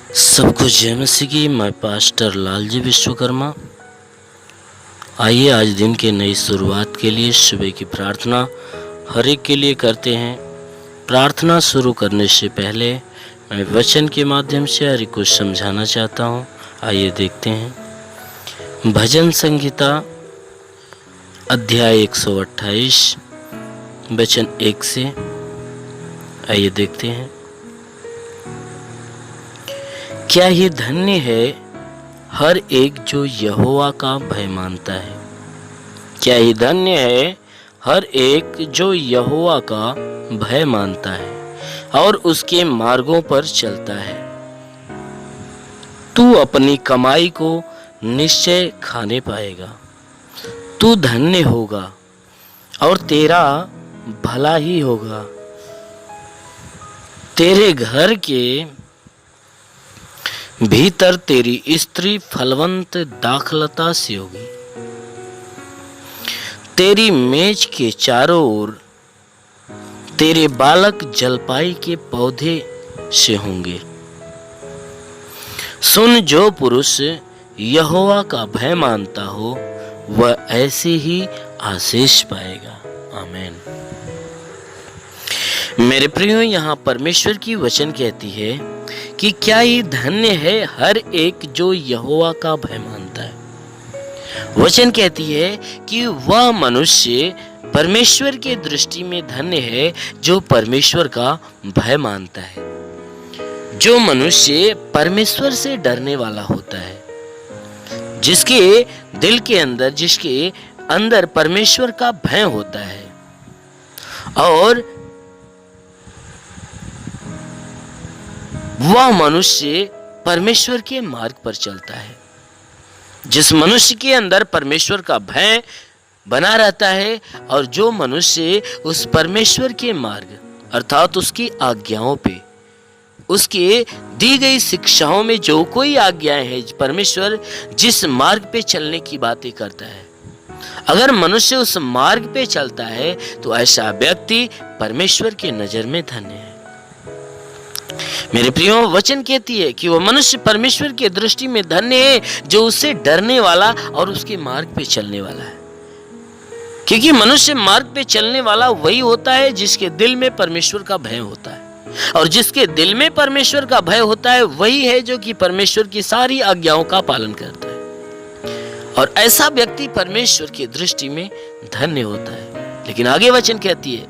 सबको जय मसीह की। मैं पास्टर लालजी विश्वकर्मा। आइए आज दिन के नई शुरुआत के लिए सुबह की प्रार्थना हर एक के लिए करते हैं। प्रार्थना शुरू करने से पहले मैं वचन के माध्यम से हर एक को समझाना चाहता हूँ। आइए देखते हैं भजन संहिता अध्याय 128 वचन 1 से। आइए देखते हैं। क्या ही धन्य है हर एक जो यहोवा का भय मानता है। क्या ही धन्य है हर एक जो यहोवा का भय मानता है और उसके मार्गों पर चलता है। तू अपनी कमाई को निश्चय खाने पाएगा। तू धन्य होगा और तेरा भला ही होगा। तेरे घर के भीतर तेरी स्त्री फलवंत दाखलता सी होगी। तेरी मेज के चारों ओर तेरे बालक जलपाई के पौधे से होंगे। सुन, जो पुरुष यहोवा का भय मानता हो वह ऐसे ही आशीष पाएगा। आमीन। मेरे प्रियो, यहाँ परमेश्वर की वचन कहती है कि क्या ही धन्य है हर एक जो यहोवा का भय मानता है। वचन कहती है कि वह मनुष्य परमेश्वर के दृष्टि में धन्य है जो परमेश्वर का भय मानता है। जो मनुष्य परमेश्वर से डरने वाला होता है, जिसके दिल के अंदर, जिसके अंदर परमेश्वर का भय होता है और वह मनुष्य परमेश्वर के मार्ग पर चलता है। जिस मनुष्य के अंदर परमेश्वर का भय बना रहता है और जो मनुष्य उस परमेश्वर के मार्ग अर्थात उसकी आज्ञाओं पे, उसके दी गई शिक्षाओं में जो कोई आज्ञाएं हैं, परमेश्वर जिस मार्ग पे चलने की बातें करता है, अगर मनुष्य उस मार्ग पे चलता है तो ऐसा व्यक्ति परमेश्वर के नजर में धन्य है। मेरे प्रियो, वचन कहती है कि वह मनुष्य परमेश्वर की दृष्टि में धन्य है जो उससे डरने वाला और उसके मार्ग पे चलने वाला है। क्योंकि मनुष्य मार्ग पे चलने वाला वही होता है जिसके दिल में परमेश्वर का भय होता है, और जिसके दिल में परमेश्वर का भय होता है वही है जो कि परमेश्वर की सारी आज्ञाओं का पालन करता है, और ऐसा व्यक्ति परमेश्वर की दृष्टि में धन्य होता है। लेकिन आगे वचन कहती है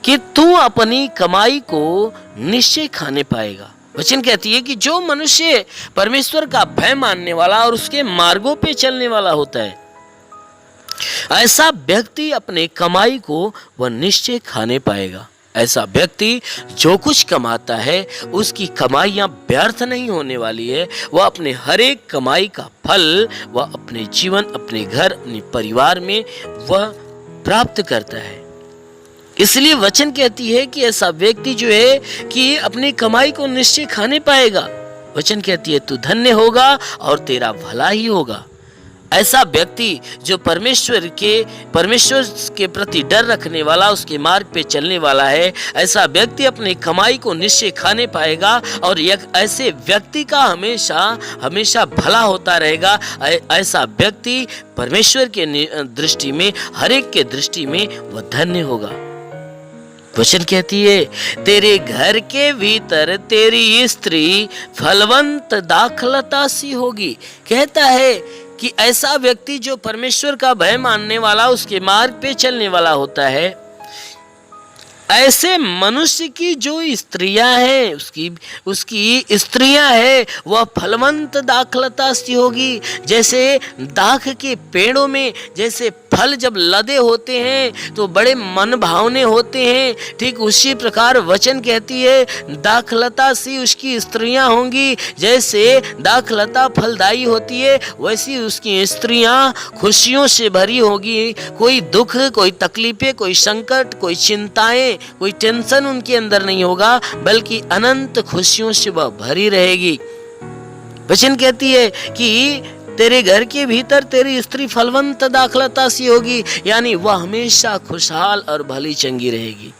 कि तू अपनी कमाई को निश्चय खाने पाएगा। वचन कहती है कि जो मनुष्य परमेश्वर का भय मानने वाला और उसके मार्गों पे चलने वाला होता है, ऐसा व्यक्ति अपने कमाई को वह निश्चय खाने पाएगा। ऐसा व्यक्ति जो कुछ कमाता है उसकी कमाइयां व्यर्थ नहीं होने वाली है। वह अपने हर एक कमाई का फल वह अपने जीवन, अपने घर, अपने परिवार में वह प्राप्त करता है। इसलिए वचन कहती है कि ऐसा व्यक्ति जो है कि अपनी कमाई को निश्चय खाने पाएगा। वचन कहती है तू धन्य होगा और तेरा भला ही होगा। ऐसा व्यक्ति जो परमेश्वर के प्रति डर रखने वाला, उसके मार्ग पे चलने वाला है, ऐसा व्यक्ति अपनी कमाई को निश्चय खाने पाएगा और ऐसे व्यक्ति का हमेशा भला होता रहेगा। ऐसा व्यक्ति परमेश्वर के दृष्टि में, हर एक के दृष्टि में वह धन्य होगा। वचन कहती है तेरे घर के भीतर तेरी स्त्री फलवंत दाखलता सी होगी। कहता है कि ऐसा व्यक्ति जो परमेश्वर का भय मानने वाला, उसके मार्ग पे चलने वाला होता है, ऐसे मनुष्य की जो स्त्रियां हैं, उसकी स्त्रियां हैं, वह फलवंत दाखलता सी होगी। जैसे दाख के पेड़ों में जैसे फल जब लदे होते हैं तो बड़े मन भावने होते हैं, ठीक उसी प्रकार वचन कहती है दाखलता सी उसकी स्त्रियां होंगी। जैसे दाखलता फलदायी होती है वैसी उसकी स्त्रियां खुशियों से भरी होगी। कोई दुख, कोई तकलीफें, कोई संकट, कोई चिंताएं, कोई टेंशन उनके अंदर नहीं होगा, बल्कि अनंत खुशियों से वह भरी रहेगी। वचन कहती है कि तेरे घर के भीतर तेरी स्त्री फलवंत दाखलता सी होगी, यानी वह हमेशा खुशहाल और भली चंगी रहेगी।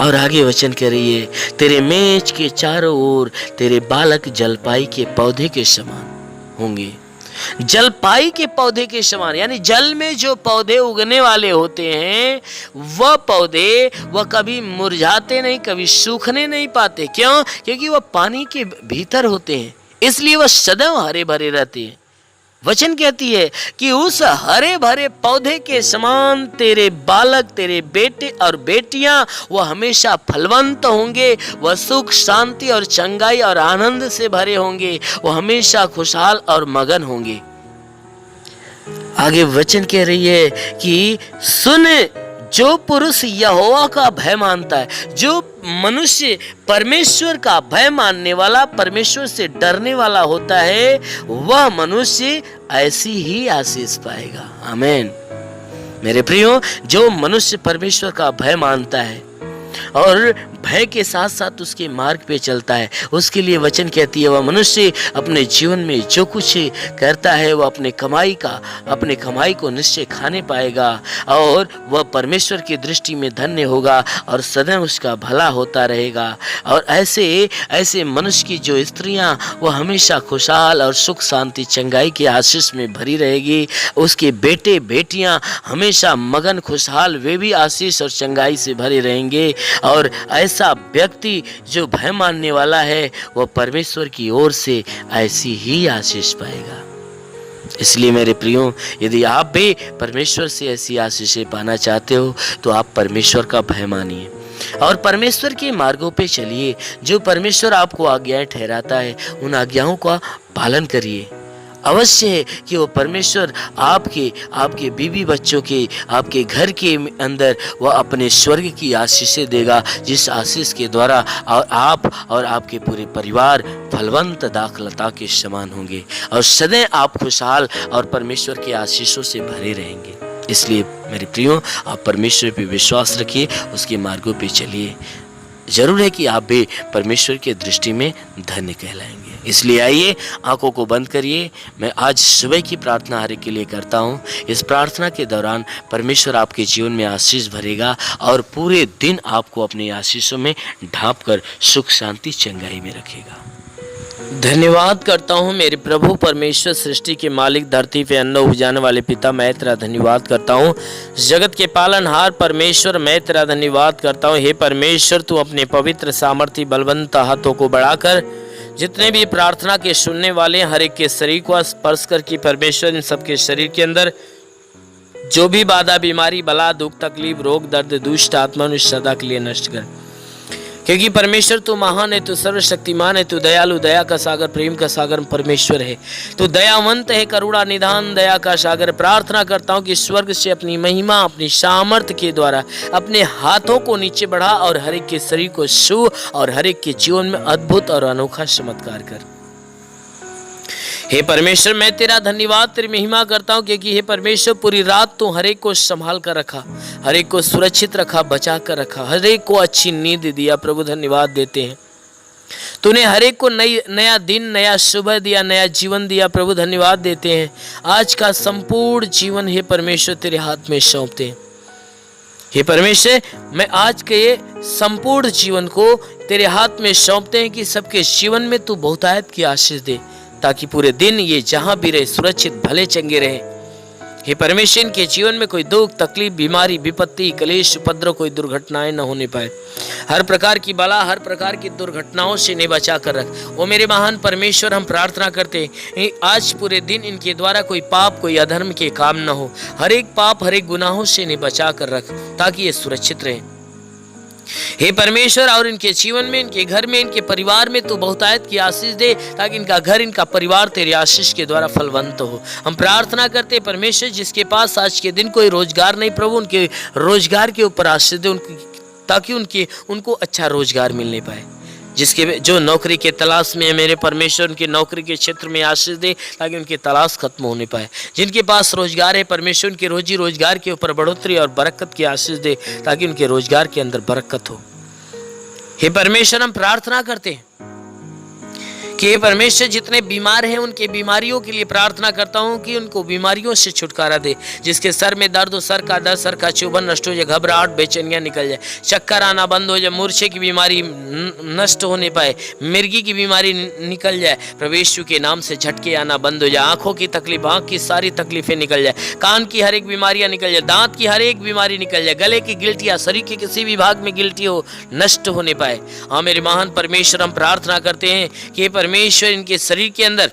और आगे वचन कह रही है, तेरे मेज के चारों ओर तेरे बालक जलपाई के पौधे के समान होंगे। जलपाई के पौधे के समान, यानी जल में जो पौधे उगने वाले होते हैं वह पौधे वह कभी मुरझाते नहीं, कभी सूखने नहीं पाते। क्यों? क्योंकि वह पानी के भीतर होते हैं, इसलिए वह सदैव हरे भरे रहते हैं। वचन कहती है कि उस हरे भरे पौधे के समान तेरे बालक, तेरे बेटे और बेटियां वह हमेशा फलवंत होंगे, वह सुख शांति और चंगाई और आनंद से भरे होंगे, वह हमेशा खुशहाल और मगन होंगे। आगे वचन कह रही है कि सुन, जो पुरुष यहोवा का भय मानता है, जो मनुष्य परमेश्वर का भय मानने वाला, परमेश्वर से डरने वाला होता है, वह मनुष्य ऐसी ही आशीष पाएगा। आमीन। मेरे प्रियो, जो मनुष्य परमेश्वर का भय मानता है और भय के साथ साथ उसके मार्ग पे चलता है, उसके लिए वचन कहती है वह मनुष्य अपने जीवन में जो कुछ करता है वह अपने कमाई को निश्चय खाने पाएगा और वह परमेश्वर की दृष्टि में धन्य होगा और सदैव उसका भला होता रहेगा। और ऐसे मनुष्य की जो स्त्रियां वह हमेशा खुशहाल और सुख शांति चंगाई के आशीष में भरी रहेगी। उसके बेटे बेटियां हमेशा मगन खुशहाल, वे भी आशीष और चंगाई से भरे रहेंगे। और ऐसा व्यक्ति जो भय मानने वाला है वह परमेश्वर की ओर से ऐसी ही आशीष पाएगा। इसलिए मेरे प्रियो, यदि आप भी परमेश्वर से ऐसी आशीषें पाना चाहते हो तो आप परमेश्वर का भय मानिए और परमेश्वर के मार्गों पे चलिए। जो परमेश्वर आपको आज्ञाएं ठहराता है उन आज्ञाओं का पालन करिए। अवश्य है कि वो परमेश्वर आपके बीवी बच्चों के, आपके घर के अंदर वह अपने स्वर्ग की आशीषें देगा, जिस आशीष के द्वारा आप और आपके पूरे परिवार फलवंत दाखलता के समान होंगे और सदैव आप खुशहाल और परमेश्वर के आशीषों से भरे रहेंगे। इसलिए मेरे प्रियो, आप परमेश्वर पे विश्वास रखिए, उसके मार्गों पे चलिए। जरूर है कि आप भी परमेश्वर के दृष्टि में धन्य कहलाएंगे। इसलिए आइए, आंखों को बंद करिए। मैं आज सुबह की प्रार्थना हर एक के लिए करता हूँ। इस प्रार्थना के दौरान परमेश्वर आपके जीवन में आशीष भरेगा और पूरे दिन आपको अपनी आशीषों में ढांप कर सुख शांति चंगाई में रखेगा। धन्यवाद करता हूँ मेरे प्रभु परमेश्वर, सृष्टि के मालिक, धरती पे अन्न उपजाने वाले पिता, मैं तेरा धन्यवाद करता हूँ। जगत के पालनहार परमेश्वर, मैं तेरा धन्यवाद करता हूँ। हे परमेश्वर, तू अपने पवित्र सामर्थ्य बलवंत हाथों को बढ़ाकर जितने भी प्रार्थना के सुनने वाले हर एक के शरीर को स्पर्श कर कि परमेश्वर इन सबके शरीर के अंदर जो भी बाधा, बीमारी, बला, दुख, तकलीफ, रोग, दर्द, दुष्ट आत्मा सदा के लिए नष्ट कर। क्योंकि परमेश्वर तू महान है, तू सर्वशक्तिमान है, तू दयालु, दया का सागर, प्रेम का सागर परमेश्वर है। तू दयावंत है, करुणा निधान, दया का सागर। प्रार्थना करता हूँ कि स्वर्ग से अपनी महिमा, अपनी सामर्थ्य के द्वारा अपने हाथों को नीचे बढ़ा और हर एक के शरीर को छू और हर एक के जीवन में अद्भुत और अनोखा चमत्कार कर। हे परमेश्वर, मैं तेरा धन्यवाद, तेरी महिमा करता हूँ क्योंकि हे परमेश्वर, पूरी रात तू हर एक को संभाल कर रखा, हर एक को सुरक्षित रखा, बचा कर रखा, हर एक को अच्छी नींद दिया। प्रभु धन्यवाद देते हैं, तूने हर एक को नया दिन, नया सुबह दिया, नया जीवन दिया। प्रभु धन्यवाद देते हैं। आज का संपूर्ण जीवन हे परमेश्वर तेरे हाथ में सौंपते हैं। हे परमेश्वर, मैं आज के संपूर्ण जीवन को तेरे हाथ में सौंपते हैं कि सबके जीवन में तू बहुतायत की आशीष दे, ताकि पूरे दिन ये जहां भी रहे सुरक्षित भले चंगे रहे। हे परमेश्वर, इनके जीवन में कोई दुख, तकलीफ, बीमारी, विपत्ति, कलेश, उपद्रव, कोई दुर्घटनाएं न होने पाए। हर प्रकार की बला, हर प्रकार की दुर्घटनाओं से इन्हें बचा कर रख। ओ मेरे महान परमेश्वर, हम प्रार्थना करते हैं आज पूरे दिन इनके द्वारा कोई पाप, कोई अधर्म के काम न हो। हर एक पाप, हर एक गुनाहों से इन्हें बचा कर रख, ताकि ये सुरक्षित रहे। हे परमेश्वर, और इनके जीवन में, इनके घर में, इनके परिवार में तू बहुतायत की आशीष दे, ताकि इनका घर, इनका परिवार तेरी आशीष के द्वारा फलवंत हो। हम प्रार्थना करते हैं परमेश्वर, जिसके पास आज के दिन कोई रोजगार नहीं, प्रभु उनके रोजगार के ऊपर आशीष दे, ताकि उनको अच्छा रोजगार मिलने पाए। जो नौकरी के तलाश में है मेरे परमेश्वर, उनकी नौकरी के क्षेत्र में आशीष दे, ताकि उनकी तलाश खत्म होने पाए। जिनके पास रोजगार है परमेश्वर, उनके रोजी रोजगार के ऊपर बढ़ोतरी और बरकत की आशीष दे, ताकि उनके रोजगार के अंदर बरकत हो। हे परमेश्वर, हम प्रार्थना करते हैं कि हे परमेश्वर जितने बीमार हैं उनके बीमारियों के लिए प्रार्थना करता हूं कि उनको बीमारियों से छुटकारा दे। जिसके सर में दर्द हो, सर का दर्द, सर का चुभन नष्ट हो जाए, घबराहट बेचैनियां निकल जाए, चक्कर आना बंद हो जाए, मूर्छे की बीमारी नष्ट होने पाए, मिर्गी की बीमारी निकल जाए, प्रभु यीशु के नाम से झटके आना बंद हो जाए, आंखों की तकलीफ, आंख की सारी तकलीफें निकल जाए, कान की हर एक बीमारियां निकल जाए, दांत की हर एक बीमारी निकल जाए, गले की गिल्टियां, शरीर के किसी भी भाग में गिल्टी हो नष्ट होने पाए। हाँ मेरे महान परमेश्वर, हम प्रार्थना करते हैं कि परमेश्वर इनके शरीर के अंदर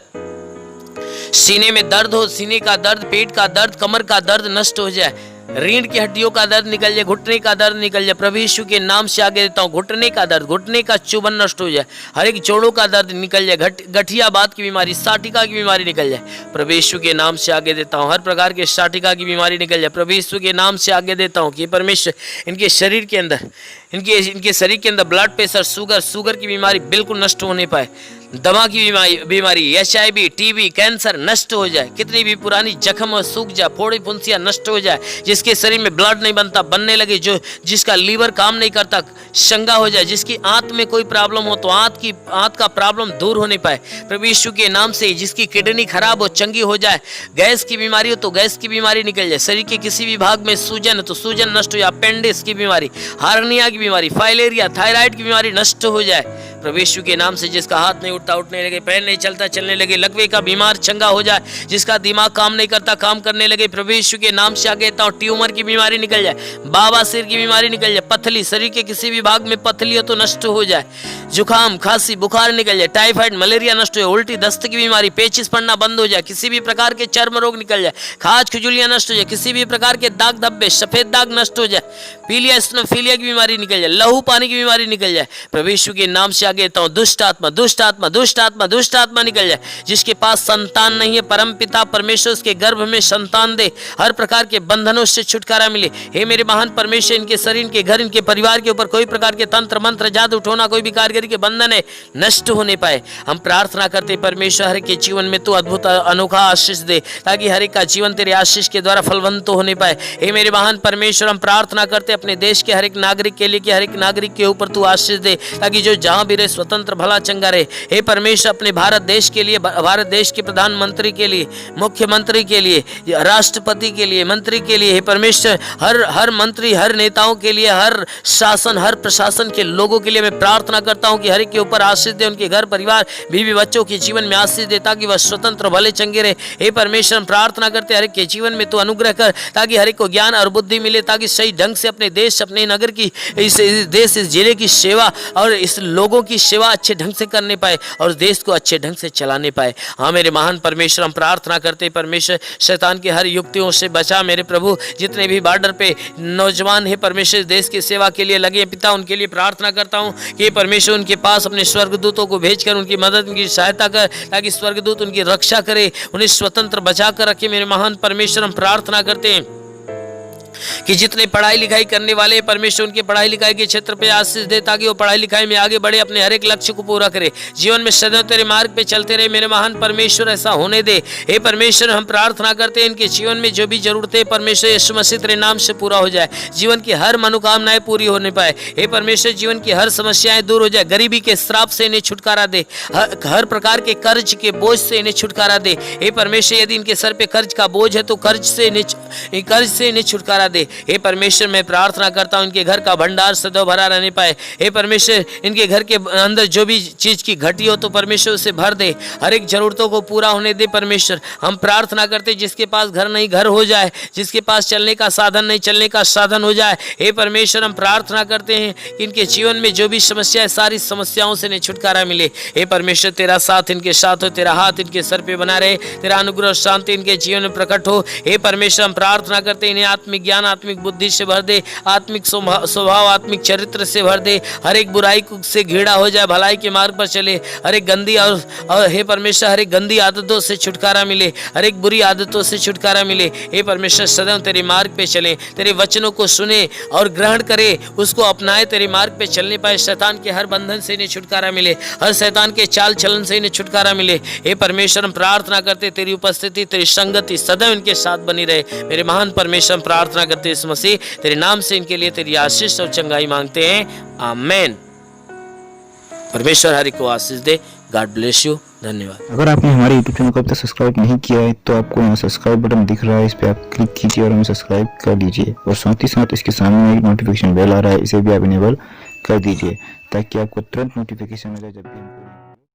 सीने में दर्द हो, सीने का दर्द, पेट का दर्द, कमर का दर्द नष्ट हो जाए, रीढ़ की हड्डियों का दर्द निकल जाए, घुटने का दर्द निकल जाए, प्रभु यीशु के नाम से आगे देता हूँ, घुटने का दर्द, घुटने का चुभन नष्ट हो जाए, हर एक जोड़ों का दर्द निकल जाए, गठिया बात की बीमारी, साटिका की बीमारी निकल जाए, प्रभु यीशु के नाम से आगे देता हूँ, हर प्रकार के साटिका की बीमारी निकल जाए, प्रभु यीशु के नाम से आगे देता हूँ कि परमेश्वर इनके शरीर के अंदर, इनके शरीर के अंदर ब्लड प्रेशर, शुगर की बीमारी बिल्कुल नष्ट होने पाए, दमा की बीमारी, HIV, TB, कैंसर नष्ट हो जाए, कितनी भी पुरानी जख्म सूख जाए, फोड़ी फुंसियां नष्ट हो जाए, जिसके शरीर में ब्लड नहीं बनता, बनने लगे, जिसका लीवर काम नहीं करता, शंगा हो जाए, जिसकी आंत में कोई प्रॉब्लम हो तो आंत का प्रॉब्लम दूर होने पाए, प्रभु यीशु के नाम से, जिसकी किडनी खराब हो चंगी हो जाए, गैस की बीमारी हो तो गैस की बीमारी निकल जाए, शरीर के किसी भी भाग में सूजन है तो सूजन नष्ट हो जाए, अपेंडिक्स की बीमारी, हार्निया की बीमारी, फाइलेरिया, थायराइड की बीमारी नष्ट हो जाए, प्रभु यीशु के नाम से, जिसका हाथ नहीं उठता उठने लगे, पैर नहीं चलता चलने लगे, लकवे का बीमार चंगा हो जाए, जिसका दिमाग काम नहीं करता काम करने लगे, प्रभु यीशु के नाम से आगे देता हूं, ट्यूमर की बीमारी निकल जाए, बवासीर की बीमारी निकल जाए, पथली, शरीर के किसी भी भाग में पथली हो तो नष्ट हो जाए, जुकाम, खांसी, बुखार निकल जाए, टाइफाइड, मलेरिया नष्ट हो जाए, उल्टी, दस्त की बीमारी, पेचिस पड़ना बंद हो जाए, किसी भी प्रकार के चर्म रोग निकल जाए, खाज खुजलियां नष्ट हो जाए, किसी भी प्रकार के दाग धब्बे, सफेद दाग नष्ट हो जाए, पीलिया स्नोफिलिया की बीमारी निकल जाए, लहू पानी की बीमारी निकल जाए, प्रभु यीशु के नाम से आगे देता हूं, दुष्ट आत्मा, दुष्ट आत्मा, दुष्ट आत्मा, दुष्ट आत्मा निकल जाए, जिसके पास संतान नहीं है, परम पिता परमेश्वर उसके गर्भ में संतान दे, हर प्रकार के बंधनों से छुटकारा मिले। हे मेरे महान परमेश्वर, इनके शरीर, इनके घर, इनके परिवार के ऊपर कोई प्रकार के तंत्र मंत्र, जादू टोना, कोई भी कारीगरी के बंधन है नष्ट होने पाए। हम प्रार्थना करते परमेश्वर, हर के जीवन में तू अद्भुत अनोखा आशीष दे, ताकि हर एक का जीवन तेरे आशीष के द्वारा फलवंत होने पाए। हे मेरे महान परमेश्वर, हम प्रार्थना करते अपने देश के हर एक नागरिक के लिए कि हर एक नागरिक के ऊपर तू आशीष दे, ताकि जो जहां भी रहे स्वतंत्र भला चंगा रहे। हे परमेश्वर, अपने भारत देश के लिए, भारत देश के प्रधानमंत्री के लिए, मुख्यमंत्री के लिए, राष्ट्रपति के लिए, मंत्री के लिए, हे परमेश्वर, हर मंत्री, हर नेताओं के लिए, हर शासन, हर प्रशासन के लोगों के लिए मैं प्रार्थना करता हूं कि हर एक के ऊपर आशीष दे, उनके घर परिवार, बीवी बच्चों के जीवन में आशीष दे, ताकि वह स्वतंत्र भले चंगे रहे। हे परमेश्वर, हम प्रार्थना करते हर एक के जीवन में तू अनुग्रह कर, ताकि हर एक को ज्ञान और बुद्धि मिले, ताकि सही ढंग से अपने देश, अपने नगर की, इस देश, इस जिले की सेवा और इस लोगों की सेवा अच्छे ढंग से करने पाए और देश को अच्छे ढंग से चलाने पाए। हाँ मेरे महान परमेश्वर, हम प्रार्थना करते परमेश्वर, शैतान की हर युक्तियों से बचा मेरे प्रभु। जितने भी बॉर्डर पे नौजवान है परमेश्वर, देश की सेवा के लिए लगे पिता, उनके लिए प्रार्थना करता हूँ कि परमेश्वर उनके पास अपने स्वर्गदूतों को भेजकर उनकी मदद, उनकी सहायता कर, ताकि स्वर्गदूत उनकी रक्षा करे, उन्हें स्वतंत्र बचा कर रखे। मेरे महान परमेश्वर, हम प्रार्थना करते हैं कि जितने पढ़ाई लिखाई करने वाले परमेश्वर, उनकी पढ़ाई लिखाई के क्षेत्र पे आशीष दे, ताकि वो पढ़ाई लिखाई में आगे बढ़े, अपने हर एक लक्ष्य को पूरा करे, जीवन में सदैव तेरे मार्ग पे चलते रहे। मेरे महान परमेश्वर, ऐसा होने दे। हे परमेश्वर, हम प्रार्थना करते हैं इनके जीवन में जो भी जरूरतें परमेश्वर यीशु मसीह तेरे नाम से पूरा हो जाए, जीवन की हर मनोकामनाएं पूरी होने पाए। हे परमेश्वर, जीवन की हर समस्याएं दूर हो जाए, गरीबी के श्राप से इन्हें छुटकारा दे, हर प्रकार के कर्ज के बोझ से इन्हें छुटकारा दे। हे परमेश्वर, यदि इनके सर पे कर्ज का बोझ है तो कर्ज से इन्हें छुटकारा दे। हे परमेश्वर, मैं प्रार्थना करता हूं इनके घर का भंडार सदैव भरा रहने पाए। हे परमेश्वर, इनके घर के अंदर जो भी चीज की घटी हो तो परमेश्वर उसे भर दे, हर एक जरूरतों को पूरा होने दे। परमेश्वर, हम प्रार्थना करते जिसके पास घर नहीं घर हो जाए, जिसके पास चलने का साधन नहीं चलने का साधन हो जाए। हे परमेश्वर, हम प्रार्थना करते हैं कि इनके जीवन में जो भी समस्या है सारी समस्याओं से इन्हें छुटकारा मिले। हे परमेश्वर, तेरा साथ इनके साथ हो, तेरा हाथ इनके सर पे बना रहे, तेरा अनुग्रह और शांति इनके जीवन में प्रकट हो। हे परमेश्वर, हम प्रार्थना करते हैं इन्हें आत्मिक ज्ञान, आत्मिक बुद्धि से भर दे, आत्मिक स्वभाव, आत्मिक चरित्र से भर दे, हर एक बुराई से घिरा हो जाए, भलाई के मार्ग पर चले, हर एक गंदी और हे परमेश्वर, हर एक गंदी आदतों से छुटकारा मिले, हर एक बुरी आदतों से छुटकारा मिले। हे परमेश्वर, सदैव तेरे मार्ग पे चले, तेरे वचनों को सुने और ग्रहण करे, उसको अपनाए, तेरे मार्ग पे चलने पाए। शैतान के हर बंधन से इन्हें छुटकारा मिले, हर शैतान के चाल चलन से इन्हें छुटकारा मिले। हे परमेश्वर, हम प्रार्थना करते तेरी उपस्थिति, तेरी संगति सदैव इनके साथ बनी रहे। मेरे महान परमेश्वर, हम प्रार्थना करते इस मसीह तेरे नाम से इनके लिए तेरी आशीष और चंगाई मांगते हैं, आमेन। परमेश्वर हरि को आशीष दे। God bless you. धन्यवाद। अगर आपने हमारे YouTube चैनल को अब तक सब्सक्राइब नहीं किया है तो आपको यहाँ सब्सक्राइब बटन दिख रहा है, इस पर आप क्लिक कीजिए और हमें सब्सक्राइब कर लीजिए। और साथ ही साथ इसके सामने एक नोटिफिकेशन बेल आ रहा है, इसे भी आप इनेबल कर दीजिए ताकि आपको तुरंत नोटिफिकेशन मिले जब भी हम